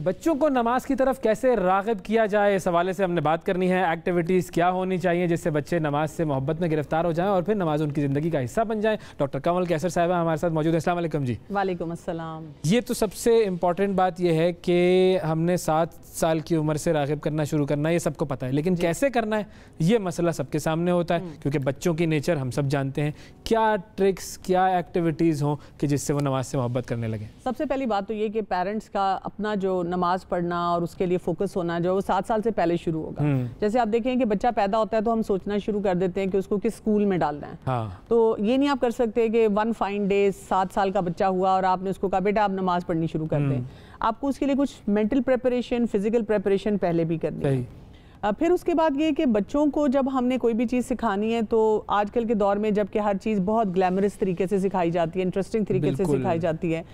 बच्चों को नमाज की तरफ कैसे राग़िब किया जाए, इस हवाले से हमने बात करनी है। एक्टिविटीज़ क्या होनी चाहिए जिससे बच्चे नमाज से मोहब्बत में गिरफ्तार हो जाएं और फिर नमाज उनकी ज़िंदगी का हिस्सा बन जाए। डॉक्टर कमल कैसर साहिबा हमारे साथ मौजूद है। अस्सलाम वालेकुम जी। वालेकुम अस्सलाम। ये तो सबसे इम्पॉर्टेंट बात यह है कि हमने 7 साल की उम्र से राग़िब करना शुरू करना है, ये सबको पता है, लेकिन कैसे करना है ये मसला सबके सामने होता है, क्योंकि बच्चों की नेचर हम सब जानते हैं। क्या ट्रिक्स, क्या एक्टिविटीज़ हों कि जिससे वो नमाज से मोहब्बत करने लगे? सबसे पहली बात तो ये कि पेरेंट्स का अपना जो नमाज पढ़ना और उसके लिए फोकस होना जो वो 7 साल से पहले शुरू होगा। जैसे आप देखें कि बच्चा पैदा होता है तो हम सोचना शुरू कर देते हैं कि उसको किस स्कूल में डालना है। हाँ। तो ये नहीं आप कर सकते कि वन फाइन डे 7 साल का बच्चा हुआ और आपने उसको कहा बेटा आप नमाज पढ़नी शुरू कर दें। आपको उसके लिए कुछ मेंटल प्रिपरेशन, फिजिकल प्रिपरेशन पहले भी करनी है। फिर उसके बाद ये कि बच्चों को जब हमने कोई भी चीज़ सिखानी है तो आजकल के दौर में जबकि हर चीज़ बहुत ग्लैमरस तरीके से सिखाई जाती है, इंटरेस्टिंग तरीके से सिखाई जाती है,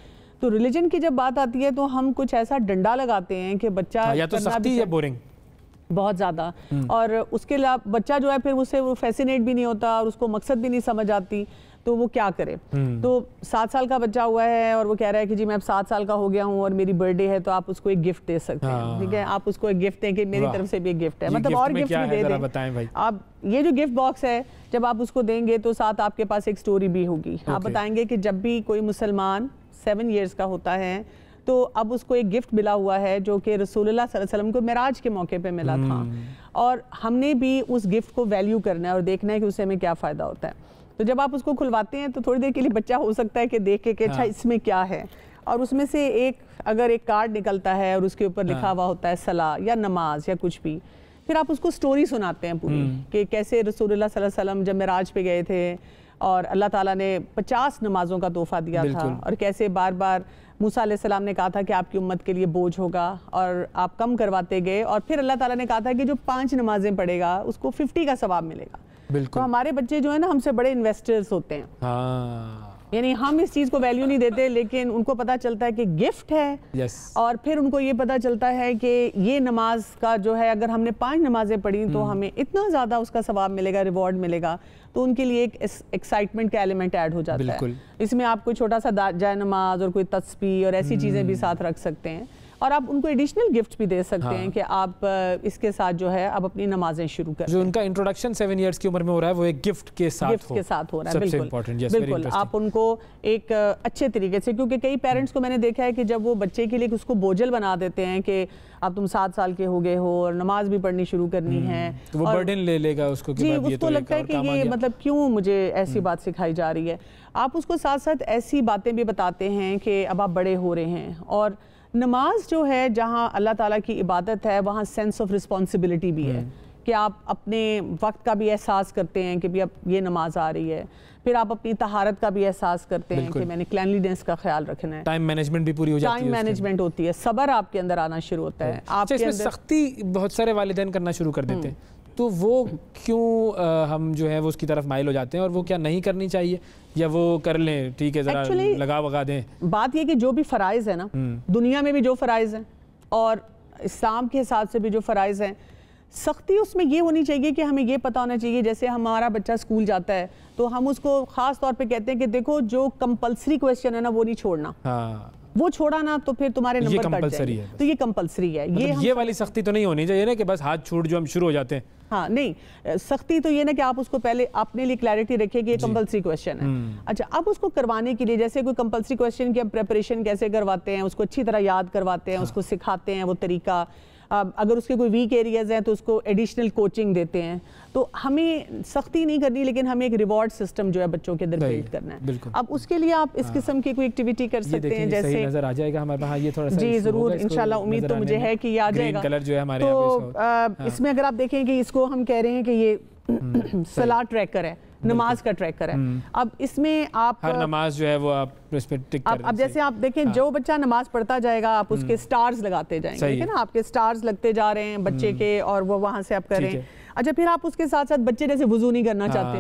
तो रिलीजन की जब बात आती है तो हम कुछ ऐसा डंडा लगाते हैं कि बच्चा या तो सख्ती या बोरिंग बहुत ज़्यादा, और उसके अलावा बच्चा जो है फिर उससे वो फैसिनेट भी नहीं होता और उसको मकसद भी नहीं समझ आती, तो वो क्या करे। तो 7 साल का बच्चा हुआ है और वो कह रहा है कि जी मैं अब 7 साल का हो गया हूँ और मेरी बर्थडे है, तो आप उसको एक गिफ्ट दे सकते हैं। ठीक है, आप उसको एक गिफ्ट दें कि मेरी तरफ से भी एक गिफ्ट है, मतलब और गिफ्ट भी दे दें। बताएं भाई। आप ये जो गिफ्ट बॉक्स है जब आप उसको देंगे तो साथ आपके पास एक स्टोरी भी होगी। आप बताएंगे कि जब भी कोई मुसलमान 7 इयर्स का होता है तो अब उसको एक गिफ्ट मिला हुआ है जो कि रसूलुल्लाह सल्लल्लाहु अलैहि वसल्लम को मेराज के मौके पे मिला था, और हमने भी उस गिफ्ट को वैल्यू करना है और देखना है कि उससे हमें क्या फ़ायदा होता है। तो जब आप उसको खुलवाते हैं तो थोड़ी देर के लिए बच्चा हो सकता है कि देख के अच्छा इसमें क्या है, और उसमें से अगर एक कार्ड निकलता है और उसके ऊपर लिखा हुआ होता है सलाह या नमाज या कुछ भी, फिर आप उसको स्टोरी सुनाते हैं पूरी कि कैसे रसूलुल्लाह सल्लल्लाहु अलैहि वसल्लम जब मेराज पे गए थे और अल्लाह ताला ने 50 नमाजों का तोहफा दिया था, और कैसे बार बार मूसा अलैहिस्सलाम ने कहा था कि आपकी उम्मत के लिए बोझ होगा और आप कम करवाते गए, और फिर अल्लाह ताला ने कहा था कि जो 5 नमाजें पढ़ेगा उसको 50 का सवाब मिलेगा। तो हमारे बच्चे जो है ना हमसे बड़े इन्वेस्टर्स होते हैं। यानी हम इस चीज़ को वैल्यू नहीं देते, लेकिन उनको पता चलता है कि गिफ्ट है। और फिर उनको ये पता चलता है कि ये नमाज का जो है अगर हमने 5 नमाजें पढ़ी तो हमें इतना ज़्यादा उसका सवाब मिलेगा, रिवॉर्ड मिलेगा, तो उनके लिए एक एक्साइटमेंट का एलिमेंट ऐड हो जाता है। इसमें आप कोई छोटा सा जाए नमाज और कोई तस्बीह और ऐसी चीज़ें भी साथ रख सकते हैं, और आप उनको एडिशनल गिफ्ट भी दे सकते हैं कि आप इसके साथ जो है आप अपनी नमाजें शुरू करें। जो उनका इंट्रोडक्शन 7 इयर्स की उम्र में हो रहा है वो एक गिफ्ट के साथ हो रहा है। बिल्कुल आप उनको एक अच्छे तरीके से, क्योंकि कई पेरेंट्स को मैंने देखा है कि जब वो बच्चे के लिए उसको बोझल बना देते हैं कि अब तुम 7 साल के हो गए हो और नमाज भी पढ़नी शुरू करनी है, तो वो बर्डन ले लेगा उसको कि उसको लगता है कि ये मतलब क्यों मुझे ऐसी बात सिखाई जा रही है। आप उसको साथ साथ ऐसी बातें भी बताते हैं कि अब आप बड़े हो रहे हैं, और नमाज जो है जहाँ अल्लाह ताला की इबादत है वहाँ सेंस ऑफ रिस्पॉन्सिबिलिटी भी है कि आप अपने वक्त का भी एहसास करते हैं कि भी अब ये नमाज आ रही है, फिर आप अपनी तहारत का भी एहसास करते हैं कि मैंने क्लैनलीनेस का ख्याल रखना है, टाइम मैनेजमेंट भी पूरी हो जाती है, टाइम मैनेजमेंट होती है, सब्र आपके अंदर आना शुरू होता है। आपके अंदर सख्ती बहुत सारे वालिदैन करना शुरू कर देते हैं, तो वो क्यों हम जो है वो उसकी तरफ माइल हो जाते हैं, और वो क्या नहीं करनी चाहिए या वो कर लें, ठीक है जरा लगा वगा दें? बात ये कि जो भी फ़राइज़ है ना दुनिया में भी जो फ़राइज़ हैं और इस्लाम के हिसाब से भी जो फ़राइज़ हैं, सख्ती उसमें ये होनी चाहिए कि हमें ये पता होना चाहिए, जैसे हमारा बच्चा स्कूल जाता है तो हम उसको ख़ास तौर पे कहते हैं कि देखो जो कंपल्सरी क्वेश्चन है ना वो नहीं छोड़ना, वो छोड़ा ना तो फिर तुम्हारे नंबर कट जाएंगे, तो ये कंपल्सरी है। मतलब ये वाली सख्ती तो नहीं होनी चाहिए ना कि बस हाथ छूट जो हम शुरू हो जाते हैं। हाँ नहीं, सख्ती तो ये ना कि आप उसको पहले अपने लिए क्लैरिटी रखिए कि ये कंपल्सरी क्वेश्चन है। अच्छा, अब उसको करवाने के लिए जैसे कोई कंपल्सरी क्वेश्चन की हम प्रिपरेशन कैसे करवाते हैं, उसको अच्छी तरह याद करवाते हैं, उसको सिखाते हैं वो तरीका। अगर उसके कोई वीक एरियाज हैं तो उसको एडिशनल कोचिंग देते हैं। तो हमें सख्ती नहीं करनी, लेकिन हमें एक रिवॉर्ड सिस्टम जो है बच्चों के अंदर बिल्ड करना है। अब उसके लिए आप इस किस्म की कोई एक्टिविटी कर सकते हैं, जैसे नजर आ जाएगा हमारे पास। ये थोड़ा सा जी जरूर, इंशाल्लाह उम्मीद तो मुझे है कि ये आ जाएगा। कलर जो है हमारे तो इसमें अगर आप देखें कि इसको हम कह रहे हैं कि ये सलाह ट्रैकर है, नमाज का ट्रैकर है। अब इसमें आप हर नमाज जो है वो आप इस पे टिक कर अब जैसे आप देखें जो बच्चा नमाज पढ़ता जाएगा आप उसके स्टार्स लगाते जाएंगे, ठीक है ना, आपके स्टार्स लगते जा रहे हैं बच्चे के, और वो वहां से आप करें। अच्छा, फिर आप उसके साथ साथ बच्चे जैसे वुजू नहीं करना चाहते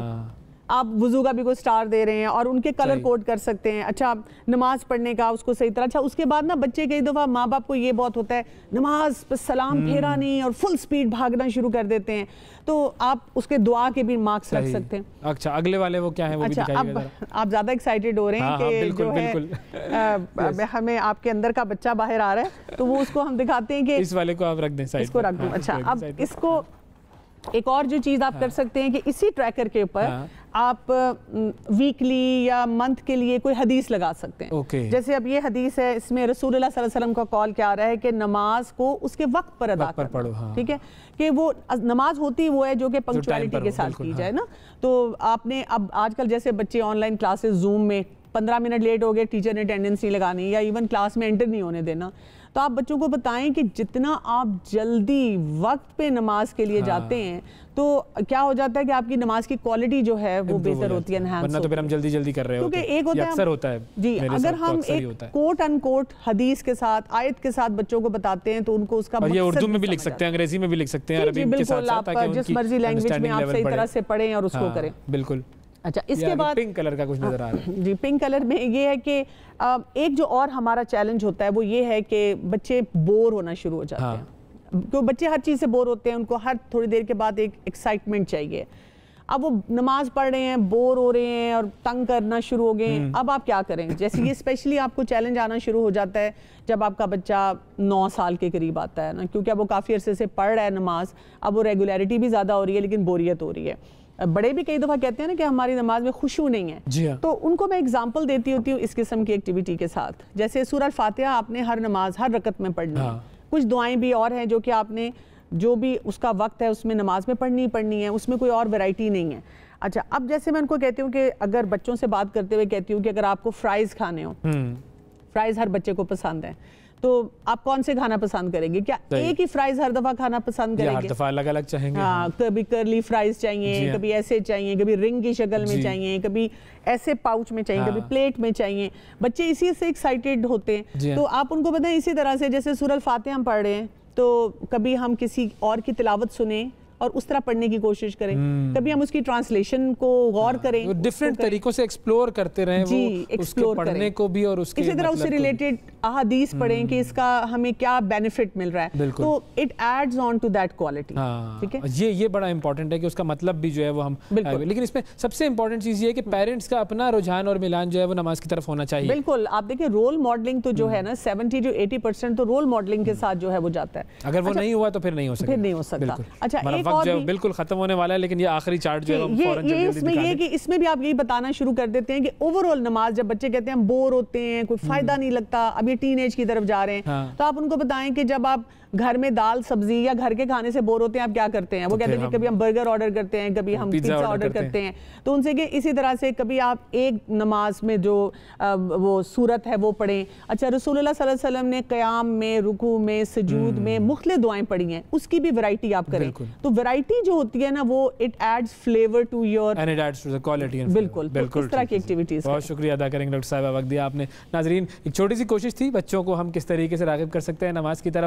आप वुजू का भी कोई स्टार दे रहे हैं और उनके कलर सही। कोड कर सकते हैं। अच्छा, नमाज पढ़ने का उसको सही तरह। अच्छा, उसके बाद ना बच्चे कई दफ़ा माँ बाप को ये बहुत होता है, नमाज पे सलाम फेरा नहीं और फुल स्पीड भागना शुरू कर देते हैं, तो आप उसके दुआ के भी मार्क्स रख सकते हैं। अच्छा, अगले वाले वो क्या है वो अच्छा, भी दिखाइएगा जरा। अब आप ज़्यादा एक्साइटेड हो रहे हैं कि बिल्कुल, जो है बिल्कुल। हमें आपके अंदर का बच्चा बाहर आ रहा है, तो वो उसको हम दिखाते हैं कि इस वाले को आप रख दें साइड इसको पर। रख दूं। हाँ, अच्छा, इसको अब साइड पर। इसको एक और जो चीज़ आप कर सकते हैं कि इसी ट्रैकर के ऊपर आप वीकली या मंथ के लिए कोई हदीस लगा सकते हैं। ओके। जैसे अब ये हदीस है, इसमें रसूलुल्लाह सल्लल्लाहु अलैहि वसल्लम का कॉल क्या आ रहा है कि नमाज को उसके वक्त पर अदा पढ़ो। करना, ठीक है, कि वो नमाज होती वो है जो कि पंक्चुअलिटी के साथ की जाए ना। तो आपने अब आजकल जैसे बच्चे ऑनलाइन क्लासेस जूम में 15 मिनट लेट हो गए, टीचर ने अटेंडेंस नहीं लगानी या इवन क्लास में एंटर नहीं होने देना, तो आप बच्चों को बताएं कि जितना आप जल्दी वक्त पे नमाज के लिए जाते हैं तो क्या हो जाता है कि आपकी नमाज की क्वालिटी जो है वो बेहतर होती है, एनहांस वरना तो फिर हम जल्दी जल्दी कर रहे होते हैं। क्योंकि एक होता है अक्सर होता है जी, अगर हम एक कोट अनकोट हदीस के साथ, आयत के साथ बच्चों को बताते हैं तो उनको उसका और ये उर्दू में भी लिख सकते हैं, अंग्रेजी में भी लिख सकते हैं, अरबी के साथ, आप जिस मर्जी लैंग्वेज में आप सही तरह से पढ़ें और उसको करें। बिल्कुल। अच्छा, इसके बाद पिंक कलर का कुछ नजर आ रहा है। जी, पिंक कलर में ये है कि एक जो और हमारा चैलेंज होता है वो ये है कि बच्चे बोर होना शुरू हो जाते हैं। तो बच्चे हर चीज़ से बोर होते हैं, उनको हर थोड़ी देर के बाद एक एक्साइटमेंट चाहिए। अब वो नमाज पढ़ रहे हैं, बोर हो रहे हैं और तंग करना शुरू हो गए हैं। अब आप क्या करें? जैसे ये स्पेशली आपको चैलेंज आना शुरू हो जाता है जब आपका बच्चा 9 साल के करीब आता है ना, क्योंकि अब वो काफ़ी अरसे से पढ़ रहा है नमाज, अब वो रेगुलरिटी भी ज़्यादा हो रही है लेकिन बोरियत हो रही है। बड़े भी कई दफ़ा कहते हैं ना कि हमारी नमाज में खुशू नहीं है। जी हाँ। तो उनको मैं एग्जांपल देती होती हूँ इस किस्म की एक्टिविटी के साथ। जैसे सूरह अल-फातिहा आपने हर नमाज हर रकत में पढ़नी है। कुछ दुआएं भी और हैं जो कि आपने जो भी उसका वक्त है उसमें नमाज में पढ़नी है, उसमें कोई और वैरायटी नहीं है। अच्छा, अब जैसे मैं उनको कहती हूँ कि अगर बच्चों से बात करते हुए कहती हूँ कि अगर आपको फ्राइज़ खाने हो, फ्राइज़ हर बच्चे को पसंद है, तो आप कौन से खाना पसंद करेंगे? क्या एक ही फ्राइज हर दफा खाना पसंद करेंगे? हर दफा अलग अलग चाहेंगे। हाँ, कभी कर्ली फ्राइज चाहिए, कभी ऐसे चाहिए, कभी रिंग की शक्ल में चाहिए, कभी ऐसे पाउच में चाहिए, कभी प्लेट में चाहिए। बच्चे इसी से एक्साइटेड होते हैं। तो आप उनको बताएं इसी तरह से जैसे सूरह अल-फातिहा हम पढ़ रहे हैं तो कभी हम किसी और की तिलावत सुने और उस तरह पढ़ने की कोशिश करें, कभी हम उसकी ट्रांसलेशन को गौर करें, डिफरेंट तरीकों से एक्सप्लोर करते रहें, जी, एक्सप्लोर पढ़ने को भी और उसके इसी तरह उससे रिलेटेड अहादीस पढ़ें कि इसका हमें क्या बेनिफिट मिल रहा है, तो it adds on to that quality. ठीक है, ये बड़ा इंपॉर्टेंट है कि उसका मतलब भी जो है वो हम, लेकिन इसमें सबसे इंपॉर्टेंट चीज ये है कि पेरेंट्स का अपना रुझान और मिलान जो है वो नमाज की तरफ होना चाहिए। बिल्कुल, आप देखिए रोल मॉडलिंग तो जो है ना 70 to 80% तो रोल मॉडलिंग के साथ जो है वो जाता है। अगर वो नहीं हुआ तो फिर नहीं हो सकता। अच्छा, एक और बिल्कुल खत्म होने वाला है, लेकिन ये आखिरी चार्ट जो है हम फौरन इसमें ये कि इसमें भी आप यही बताना शुरू कर देते हैं कि ओवरऑल नमाज, जब बच्चे कहते हैं हम बोर होते हैं, कोई फायदा नहीं लगता, अब ये टीनेज की तरफ जा रहे हैं, तो आप उनको बताएं कि जब आप घर में दाल सब्जी या घर के खाने से बोर होते हैं आप क्या करते हैं? वो कहते हैं कि कभी हम बर्गर ऑर्डर करते हैं, कभी हम पिज्जा ऑर्डर करते हैं। तो उनसे कि इसी तरह से कभी आप एक नमाज में जो वो सूरत है वो पढ़ें। अच्छा, रसूलुल्लाह सल्लल्लाहु अलैहि वसल्लम ने क़याम में, रुकू में, सुजूद में मुख्तलिफ दुआएं पढ़ी हैं, उसकी भी वैरायटी आप करें। तो वैरायटी जो होती है ना वो it adds flavour to your and it adds to the quality. बिल्कुल, इस तरह की एक्टिविटीज। बहुत शुक्रिया अदा करेंगे डॉक्टर साहिबा, वक्त दिया आपने। नाजरीन, एक छोटी सी कोशिश थी बच्चों को हम किस तरीके से राग़िब कर सकते हैं नमाज की तरफ,